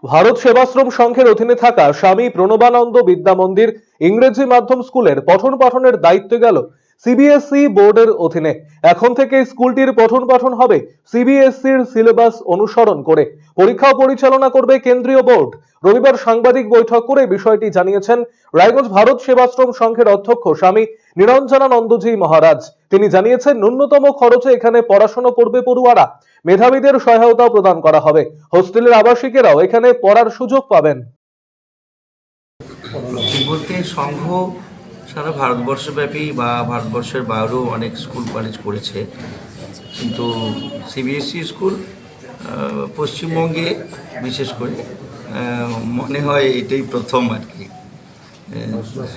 ভারত সেবাশ্রম সংঘের অধীনে থাকা স্বামী প্রণবানন্দ বিদ্যা মন্দির ইংরেজি মাধ্যম স্কুলের পঠন পাঠনের দায়িত্ব গেল সিবিএসই বোর্ডের অধীনে। এখন থেকে স্কুলটির পঠন পাঠন হবে সিবিএসইর সিলেবাস অনুসরণ করে। পরীক্ষা পরিচালনা করবে কেন্দ্রীয় বোর্ড। রবিবার সাংবাদিক বৈঠক করে বিষয়টি জানিয়েছেন রায়গঞ্জ ভারত সেবাশ্রম সংঘের অধ্যক্ষ স্বামী নিরঞ্জনানন্দজি মহারাজ। তিনি জানিয়েছেন ন্যূনতম খরচে এখানে পড়াশোনা করবে পড়ুয়ারা। মেধাবীদের সহায়তা প্রদান করা হবে। হোস্টেলের আবাসিকেরাও এখানে পড়ার সুযোগ পাবেন। বলতে সংঘ সারা ভারতবর্ষব্যাপী বা ভারতবর্ষের বাইরেও অনেক স্কুল কলেজ করেছে, কিন্তু সিবিএসই স্কুল পশ্চিমবঙ্গে বিশেষ করে মনে হয় এটাই প্রথম আর কি।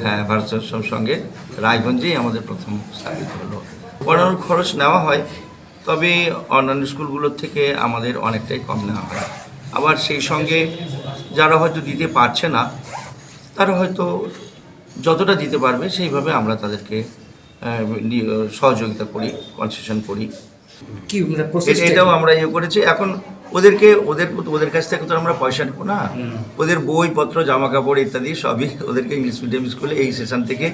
হ্যাঁ, ভারত সেবাশ্রম সঙ্গে রায়গঞ্জেই আমাদের প্রথম স্থাপিত হলো। পড়ানোর খরচ নেওয়া হয়, তবে অন্যান্য স্কুলগুলোর থেকে আমাদের অনেকটাই কম নেওয়া হয়। আবার সেই সঙ্গে যারা হয়তো দিতে পারছে না, তারা হয়তো যতটা দিতে পারবে সেইভাবে আমরা তাদেরকে সহযোগিতা করি, কনসেশন করি। কি এটাও আমরা করেছি। এখন ওদের কাছ থেকে তো আমরা পয়সা নেব না। ওদের বইপত্র, জামা কাপড় ইত্যাদি সবই ওদেরকে ইংলিশ মিডিয়াম স্কুলে এই সেশন থেকে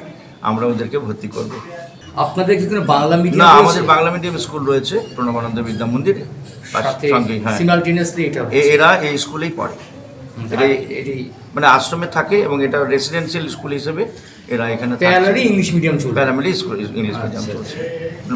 আমরা ওদেরকে ভর্তি করব। আপনাদের কি কোনো বাংলা মিডিয়াম? না, আমাদের বাংলা মিডিয়াম স্কুল রয়েছে প্রণবানন্দ বিদ্যা মন্দিরে। সিমালটেনিয়াসলি এরা এই স্কুলেই পড়ে। মানে আশ্রমে থাকে এবং এটা রেসিডেন্সিয়াল স্কুল হিসেবে এরা এখানে প্রাইমারি ইংলিশ মিডিয়াম চলছে। প্রাইমারি স্কুল ইংলিশ মিডিয়াম চলছে।